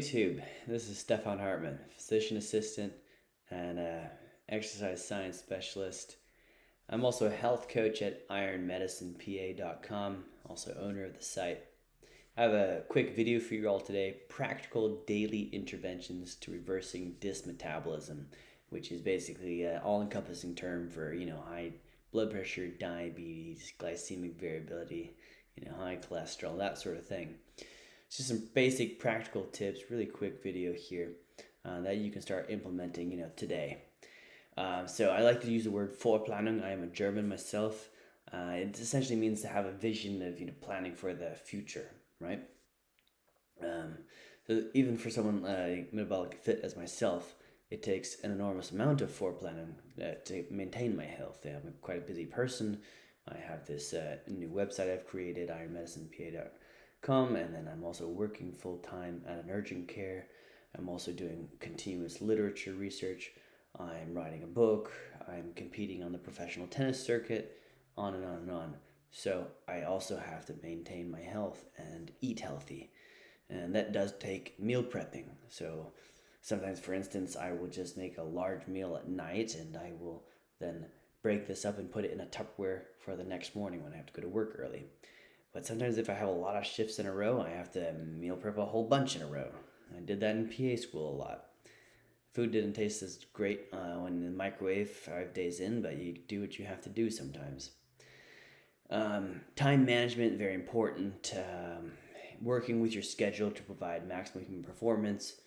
YouTube. This is Stefan Hartman, physician assistant and exercise science specialist. I'm also a health coach at ironmedicinepa.com, also owner of the site. I have a quick video for you all today, practical daily interventions to reversing dysmetabolism, which is basically an all-encompassing term for, high blood pressure, diabetes, glycemic variability, high cholesterol, that sort of thing. It's just some basic practical tips, really quick video here that you can start implementing, today. So I like to use the word Vorplanung. I am a German myself. It essentially means to have a vision of, planning for the future, right? So even for someone metabolic fit as myself, it takes an enormous amount of Vorplanung to maintain my health. I'm quite a busy person. I have this new website I've created, ironmedicinepa.com, and then I'm also working full-time at an urgent care. I'm also doing continuous literature research. I'm writing a book. I'm competing on the professional tennis circuit, on and on and on. So I also have to maintain my health and eat healthy. And that does take meal prepping. So sometimes, for instance, I will just make a large meal at night and I will then break this up and put it in a Tupperware for the next morning when I have to go to work early. But sometimes if I have a lot of shifts in a row, I have to meal prep a whole bunch in a row. I did that in PA school a lot. Food didn't taste as great when in the microwave 5 days in, but you do what you have to do sometimes. Time management, very important. Working with your schedule to provide maximum human performance.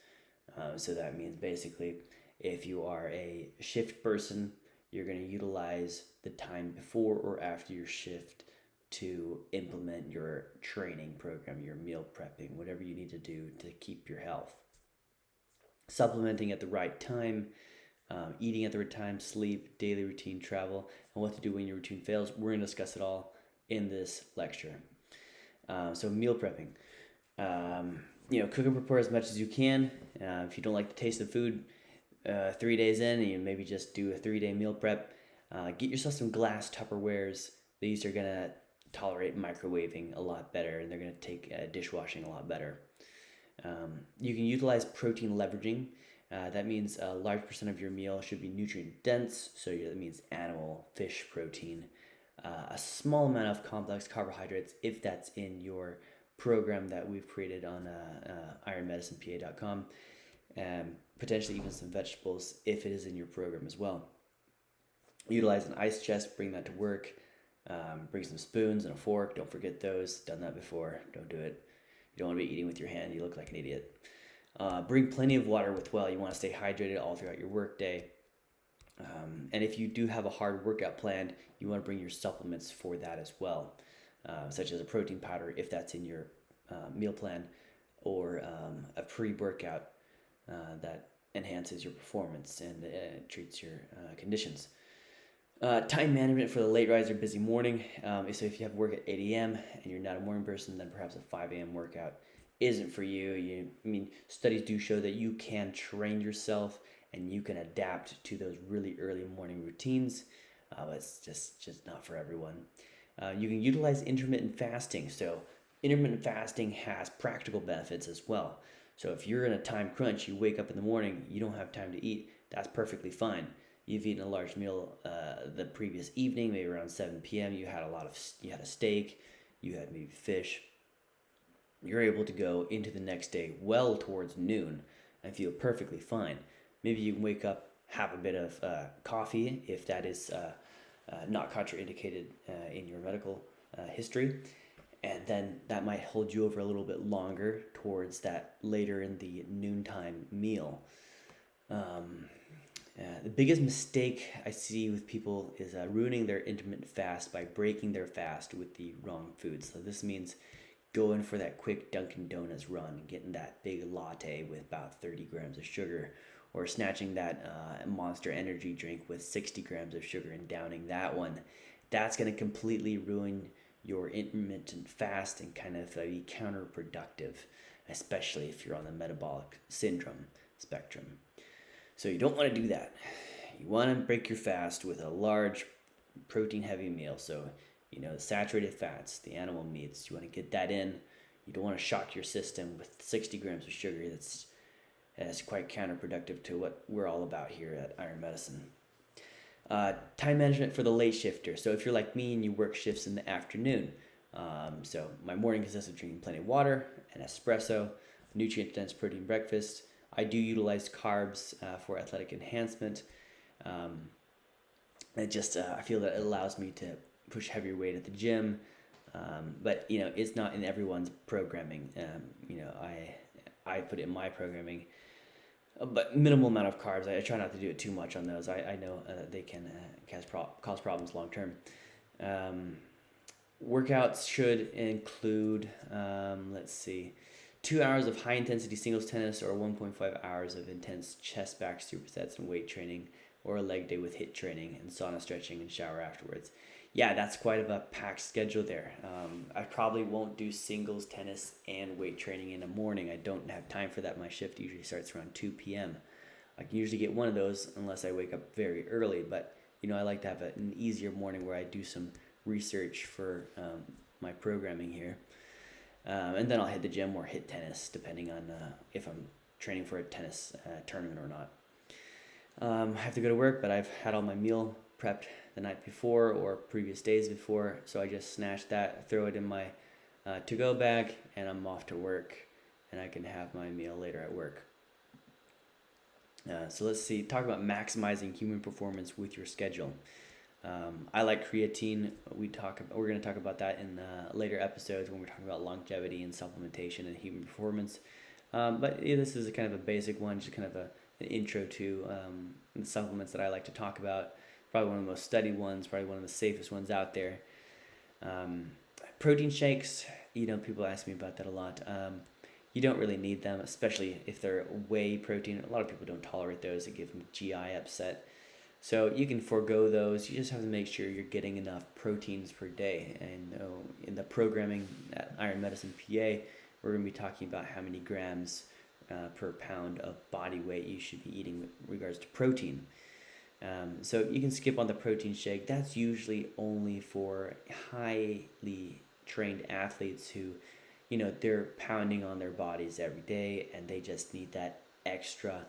So that means basically if you are a shift person, you're going to utilize the time before or after your shift to implement your training program, your meal prepping, whatever you need to do to keep your health. Supplementing at the right time, eating at the right time, sleep, daily routine, travel, and what to do when your routine fails. We're going to discuss it all in this lecture. So meal prepping. Cook and prepare as much as you can. If you don't like the taste of food 3 days in, and you maybe just do a 3-day meal prep, get yourself some glass Tupperwares. These are going to tolerate microwaving a lot better, and they're going to take dishwashing a lot better. You can utilize protein leveraging. That means a large percent of your meal should be nutrient dense, so that means animal, fish protein. A small amount of complex carbohydrates if that's in your program that we've created on ironmedicinepa.com, and potentially even some vegetables if it is in your program as well. Utilize an ice chest, bring that to work. Bring some spoons and a fork. Don't forget those. Done that before. Don't do it. You don't want to be eating with your hand. You look like an idiot. Bring plenty of water with well. You want to stay hydrated all throughout your work day. And if you do have a hard workout planned, you want to bring your supplements for that as well, such as a protein powder if that's in your meal plan, or a pre-workout that enhances your performance and treats your conditions. Time management for the late riser, busy morning. So if you have work at 8 a.m. and you're not a morning person, then perhaps a 5 a.m. workout isn't for you. Studies do show that you can train yourself and you can adapt to those really early morning routines, but it's just not for everyone. You can utilize intermittent fasting. So intermittent fasting has practical benefits as well. So if you're in a time crunch, you wake up in the morning, you don't have time to eat, that's perfectly fine. You've eaten a large meal the previous evening, maybe around 7 p.m. You had a steak, you had maybe fish. You're able to go into the next day well towards noon and feel perfectly fine. Maybe you can wake up, have a bit of coffee if that is not contraindicated in your medical history, and then that might hold you over a little bit longer towards that later in the noontime meal. The biggest mistake I see with people is ruining their intermittent fast by breaking their fast with the wrong food. So this means going for that quick Dunkin' Donuts run, getting that big latte with about 30 grams of sugar, or snatching that Monster Energy drink with 60 grams of sugar and downing that one. That's going to completely ruin your intermittent fast and kind of be counterproductive, especially if you're on the metabolic syndrome spectrum. So you don't want to do that. You want to break your fast with a large protein heavy meal. So, the saturated fats, the animal meats, you want to get that in. You don't want to shock your system with 60 grams of sugar. That's quite counterproductive to what we're all about here at Iron Medicine. Time management for the late shifter. So if you're like me and you work shifts in the afternoon, so my morning consists of drinking plenty of water, an espresso, nutrient-dense protein breakfast. I do utilize carbs for athletic enhancement. I feel that it allows me to push heavier weight at the gym, but it's not in everyone's programming. I put it in my programming, but minimal amount of carbs. I try not to do it too much on those. I know they can cause problems long term. Workouts should include, 2 hours of high intensity singles tennis or 1.5 hours of intense chest back supersets and weight training, or a leg day with HIIT training and sauna stretching and shower afterwards. Yeah, that's quite of a packed schedule there. I probably won't do singles tennis and weight training in the morning. I don't have time for that. My shift usually starts around 2 p.m. I can usually get one of those unless I wake up very early, but I like to have an easier morning where I do some research for my programming here. And then I'll hit the gym or hit tennis, depending on if I'm training for a tennis tournament or not. I have to go to work, but I've had all my meal prepped the night before or previous days before, so I just snatch that, throw it in my to-go bag, and I'm off to work, and I can have my meal later at work. So let's talk about maximizing human performance with your schedule. I like creatine. We're going to talk about that in later episodes when we're talking about longevity and supplementation and human performance. But this is a kind of a basic one, just kind of an intro to the supplements that I like to talk about. Probably one of the most studied ones, probably one of the safest ones out there. Protein shakes, people ask me about that a lot. You don't really need them, especially if they're whey protein. A lot of people don't tolerate those. It gives them GI upset. So you can forego those. You just have to make sure you're getting enough proteins per day. And in the programming at Iron Medicine PA, we're going to be talking about how many grams per pound of body weight you should be eating with regards to protein. So you can skip on the protein shake. That's usually only for highly trained athletes who, they're pounding on their bodies every day and they just need that extra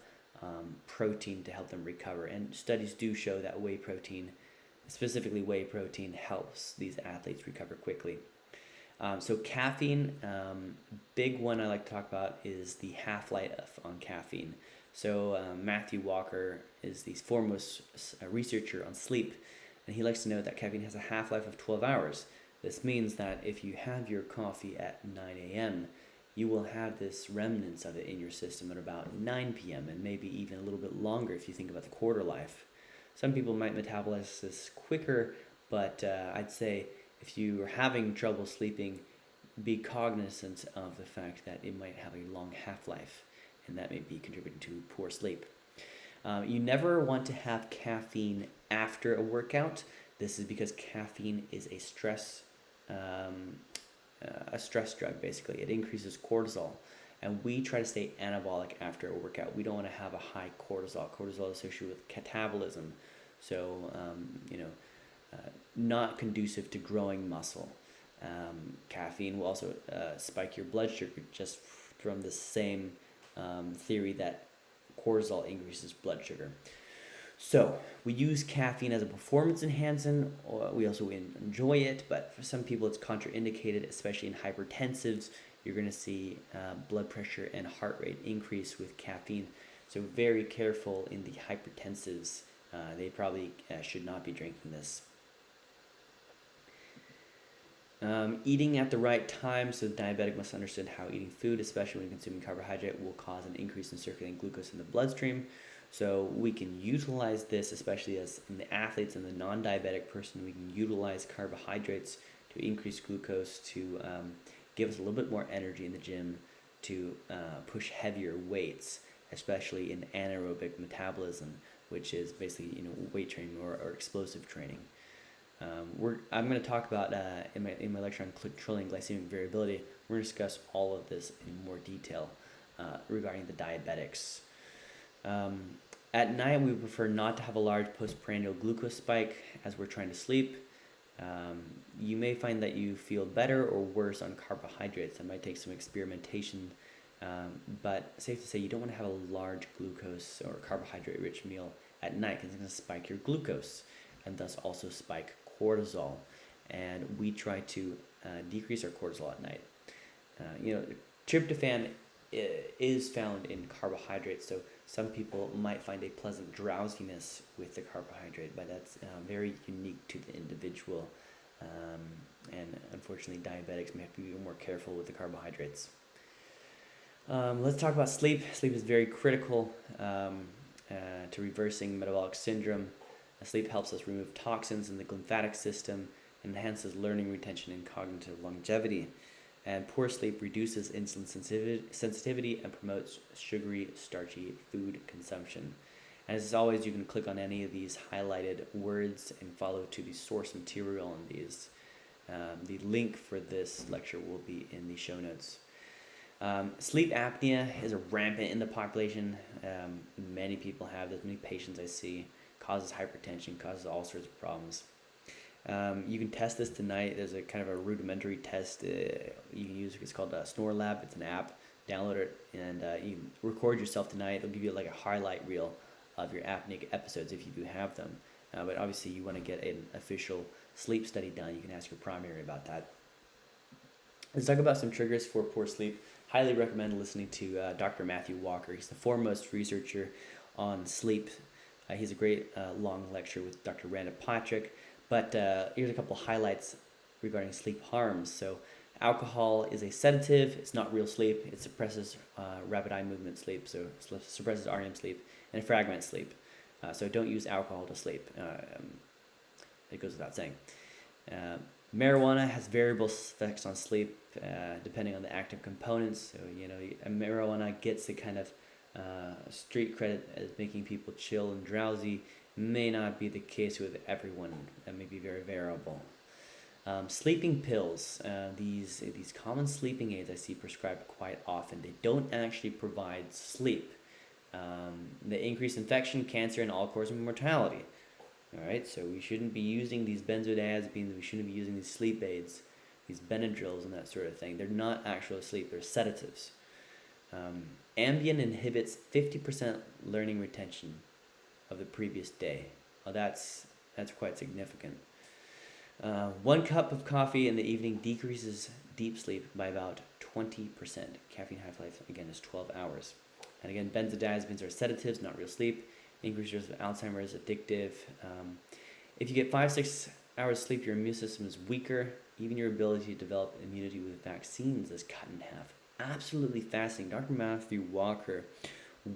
protein to help them recover. And studies do show that whey protein, specifically whey protein, helps these athletes recover quickly. So caffeine, big one I like to talk about is the half-life on caffeine. So Matthew Walker is the foremost researcher on sleep, and he likes to note that caffeine has a half-life of 12 hours. This means that if you have your coffee at 9 a.m., you will have this remnants of it in your system at about 9 p.m. and maybe even a little bit longer if you think about the quarter life. Some people might metabolize this quicker, but I'd say if you are having trouble sleeping, be cognizant of the fact that it might have a long half-life, and that may be contributing to poor sleep. You never want to have caffeine after a workout. This is because caffeine is a stress drug, basically. It increases cortisol, and we try to stay anabolic after a workout. We don't want to have a high cortisol. Cortisol is associated with catabolism, so not conducive to growing muscle. Caffeine will also spike your blood sugar, just from the same theory that cortisol increases blood sugar. So we use caffeine as a performance enhancement. We also enjoy it, but for some people it's contraindicated, especially in hypertensives. You're going to see blood pressure and heart rate increase with caffeine. So very careful in the hypertensives. They probably should not be drinking this. Eating at the right time. So the diabetic must understand how eating food, especially when consuming carbohydrate, will cause an increase in circulating glucose in the bloodstream. So we can utilize this, especially as in the athletes and the non-diabetic person. We can utilize carbohydrates to increase glucose to give us a little bit more energy in the gym to push heavier weights, especially in anaerobic metabolism, which is basically weight training or explosive training. I'm going to talk about in my lecture on controlling glycemic variability. We're going to discuss all of this in more detail regarding the diabetics. At night, we prefer not to have a large postprandial glucose spike as we're trying to sleep. You may find that you feel better or worse on carbohydrates. That might take some experimentation, but safe to say you don't want to have a large glucose or carbohydrate-rich meal at night because it's going to spike your glucose and thus also spike cortisol. And we try to decrease our cortisol at night. Tryptophan is found in carbohydrates, so some people might find a pleasant drowsiness with the carbohydrate, but that's very unique to the individual. And unfortunately, diabetics may have to be more careful with the carbohydrates. Let's talk about sleep. Sleep is very critical to reversing metabolic syndrome. Sleep helps us remove toxins in the lymphatic system, enhances learning retention and cognitive longevity. And poor sleep reduces insulin sensitivity and promotes sugary, starchy food consumption. And as always, you can click on any of these highlighted words and follow to the source material on these. The link for this lecture will be in the show notes. Sleep apnea is rampant in the population. Many people have this, many patients I see. Causes hypertension, causes all sorts of problems. You can test this tonight. There's a kind of a rudimentary test you can use. It's called Snore Lab. It's an app. Download it and you can record yourself tonight. It'll give you like a highlight reel of your apneic episodes if you do have them. But obviously you want to get an official sleep study done. You can ask your primary about that. Let's talk about some triggers for poor sleep. Highly recommend listening to Dr. Matthew Walker. He's the foremost researcher on sleep. He's a great long lecture with Dr. Randa Patrick. But here's a couple highlights regarding sleep harms. So alcohol is a sedative. It's not real sleep. It suppresses rapid eye movement sleep, so suppresses REM sleep, and fragment sleep. So don't use alcohol to sleep. It goes without saying. Marijuana has variable effects on sleep depending on the active components. So, marijuana gets the kind of street credit as making people chill and drowsy. May not be the case with everyone. That may be very variable. Sleeping pills, these common sleeping aids I see prescribed quite often. They don't actually provide sleep. They increase infection, cancer, and all causes of mortality. All right, so we shouldn't be using these benzodiazepines. We shouldn't be using these sleep aids, these Benadryls, and that sort of thing. They're not actual sleep. They're sedatives. Ambien inhibits 50% learning retention of the previous day. Well, that's quite significant. 1 cup of coffee in the evening decreases deep sleep by about 20%. Caffeine half-life, again, is 12 hours. And again, benzodiazepines are sedatives, not real sleep. Increased risk of Alzheimer's, addictive. If you get 5-6 hours sleep, your immune system is weaker. Even your ability to develop immunity with vaccines is cut in half. Absolutely fascinating. Dr. Matthew Walker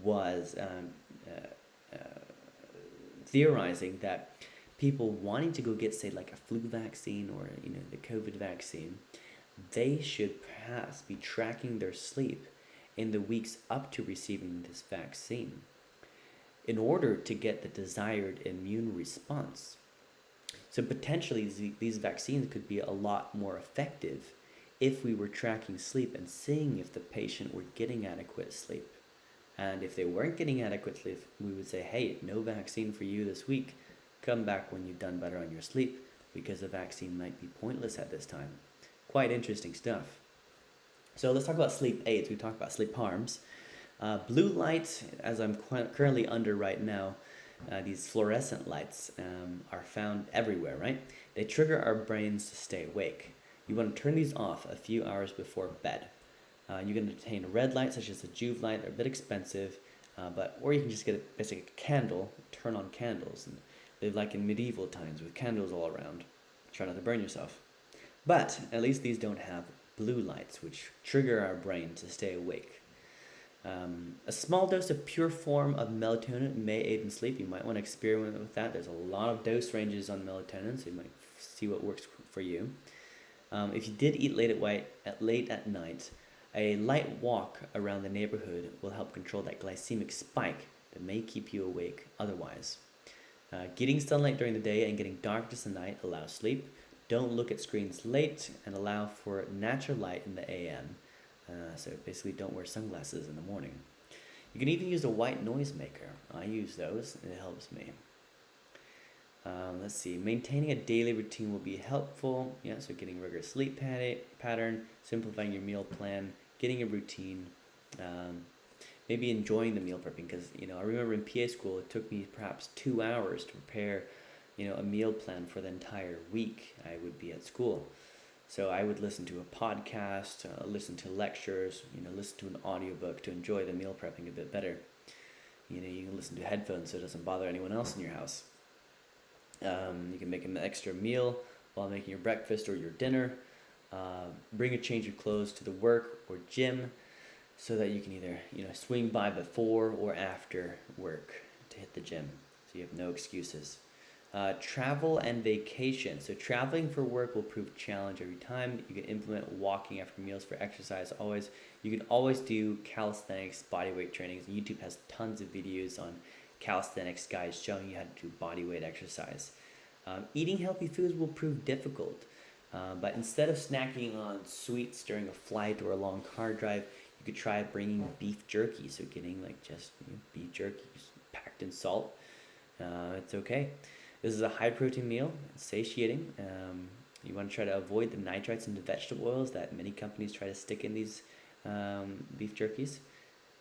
was theorizing that people wanting to go get, say, like a flu vaccine or the COVID vaccine, they should perhaps be tracking their sleep in the weeks up to receiving this vaccine in order to get the desired immune response. So potentially these vaccines could be a lot more effective if we were tracking sleep and seeing if the patient were getting adequate sleep. And if they weren't getting adequate sleep, we would say, hey, no vaccine for you this week. Come back when you've done better on your sleep, because the vaccine might be pointless at this time. Quite interesting stuff. So let's talk about sleep aids. We talked about sleep harms. Blue light, as I'm currently under right now, these fluorescent lights are found everywhere, right? They trigger our brains to stay awake. You want to turn these off a few hours before bed. You can obtain red light, such as the Juve light. They're a bit expensive, or you can just get basically a candle, turn on candles, and live like in medieval times with candles all around. Try not to burn yourself. But at least these don't have blue lights, which trigger our brain to stay awake. A small dose of pure form of melatonin may aid in sleep. You might want to experiment with that. There's a lot of dose ranges on melatonin, so you might see what works for you. If you did eat late at night, a light walk around the neighborhood will help control that glycemic spike that may keep you awake otherwise. Getting sunlight during the day and getting darkness at night allows sleep. Don't look at screens late and allow for natural light in the AM. So basically don't wear sunglasses in the morning. You can even use a white noise maker. I use those and it helps me. Let's see. Maintaining a daily routine will be helpful. Yeah, so getting a regular sleep pattern, simplifying your meal plan, getting a routine, um, maybe enjoying the meal prepping. Because I remember in PA school, it took me perhaps 2 hours to prepare, a meal plan for the entire week I would be at school. So I would listen to a podcast, listen to lectures, listen to an audiobook to enjoy the meal prepping a bit better. You can listen to headphones so it doesn't bother anyone else in your house. You can make an extra meal while making your breakfast or your dinner. Bring a change of clothes to the work or gym so that you can either swing by before or after work to hit the gym. So you have no excuses. Travel and vacation. So traveling for work will prove a challenge every time. You can implement walking after meals for exercise. You can always do calisthenics, bodyweight trainings. YouTube has tons of videos on calisthenics guys showing you how to do bodyweight exercise. Eating healthy foods will prove difficult, but instead of snacking on sweets during a flight or a long car drive, you could try bringing beef jerky. So getting just beef jerky packed in salt. It's okay. This is a high protein meal. It's satiating. You want to try to avoid the nitrites and the vegetable oils that many companies try to stick in these beef jerkies.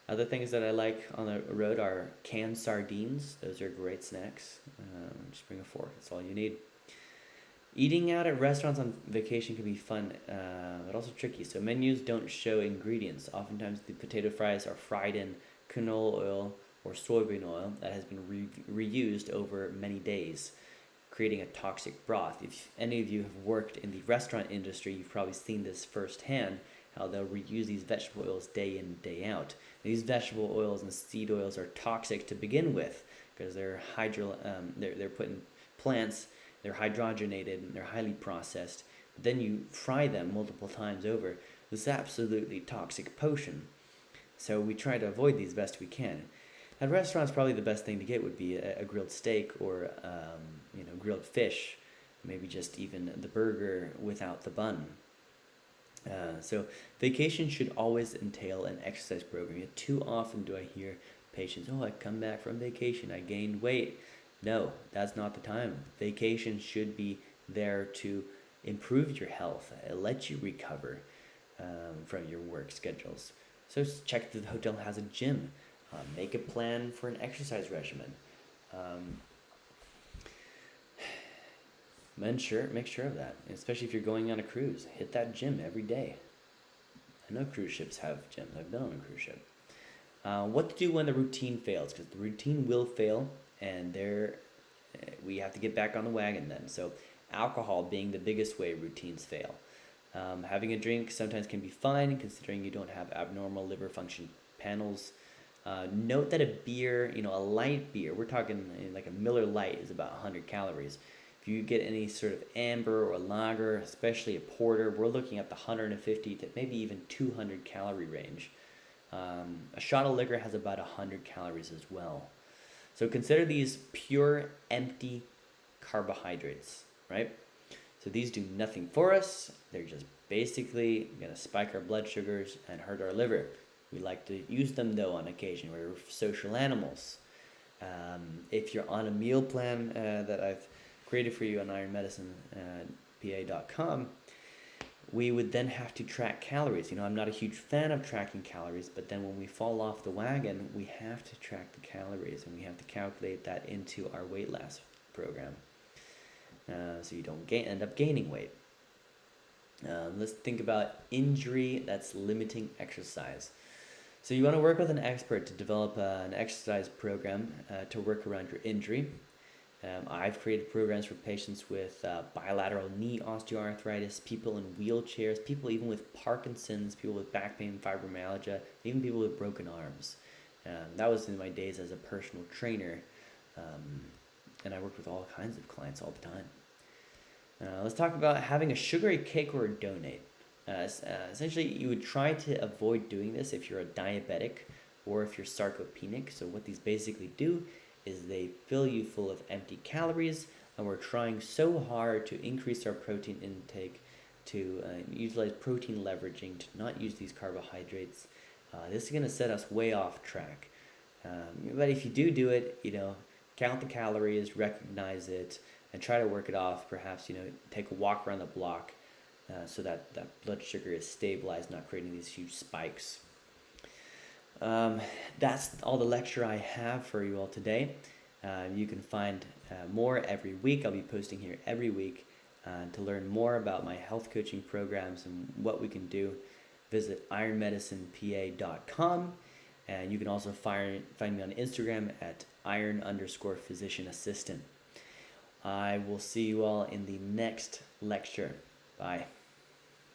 Other things that I like on the road are canned sardines. Those are great snacks. Just bring a fork. That's all you need. Eating out at restaurants on vacation can be fun, but also tricky. So menus don't show ingredients. Oftentimes the potato fries are fried in canola oil or soybean oil that has been reused over many days, creating a toxic broth. If any of you have worked in the restaurant industry, you've probably seen this firsthand, how they'll reuse these vegetable oils day in, day out. These vegetable oils and seed oils are toxic to begin with because they're put in plants, they're hydrogenated, and they're highly processed. But then you fry them multiple times over. This is absolutely toxic potion. So we try to avoid these best we can. At restaurants, probably the best thing to get would be a grilled steak or grilled fish, maybe just even the burger without the bun. So vacation should always entail an exercise program. Yet too often do I hear patients, I come back from vacation, I gained weight. No, that's not the time. Vacation should be there to improve your health, let you recover from your work schedules. So check if the hotel has a gym. Make a plan for an exercise regimen. Make sure of that, especially if you're going on a cruise. Hit that gym every day. I know cruise ships have gyms. I've been on a cruise ship. What to do when the routine fails? Because the routine will fail, and we have to get back on the wagon then. So alcohol being the biggest way routines fail. Having a drink sometimes can be fine, considering you don't have abnormal liver function panels. Note that a beer, a light beer, we're talking like a Miller Lite, is about 100 calories. If you get any sort of amber or lager, especially a porter, we're looking at the 150 to maybe even 200 calorie range. A shot of liquor has about 100 calories as well. So consider these pure, empty carbohydrates, right? So these do nothing for us. They're just basically going to spike our blood sugars and hurt our liver. We like to use them, though, on occasion. We're social animals. If you're on a meal plan that I've created for you on ironmedicinepa.com, we would then have to track calories. I'm not a huge fan of tracking calories, but then when we fall off the wagon, we have to track the calories, and we have to calculate that into our weight loss program. So you don't end up gaining weight. Let's think about injury that's limiting exercise. So you want to work with an expert to develop an exercise program to work around your injury. I've created programs for patients with bilateral knee osteoarthritis, people in wheelchairs, people even with Parkinson's, people with back pain, fibromyalgia, even people with broken arms. That was in my days as a personal trainer, and I worked with all kinds of clients all the time. Let's talk about having a sugary cake or a donut. Essentially, you would try to avoid doing this if you're a diabetic or if you're sarcopenic. So what these basically do is they fill you full of empty calories, and we're trying so hard to increase our protein intake, to utilize protein leveraging, to not use these carbohydrates. This is going to set us way off track. But if you do it, count the calories, recognize it, and try to work it off. Perhaps, take a walk around the block so that blood sugar is stabilized, not creating these huge spikes. That's all the lecture I have for you all today. You can find more every week. I'll be posting here every week. To learn more about my health coaching programs and what we can do, visit ironmedicinepa.com. And you can also find me on Instagram at iron_physician assistant. I will see you all in the next lecture. Bye.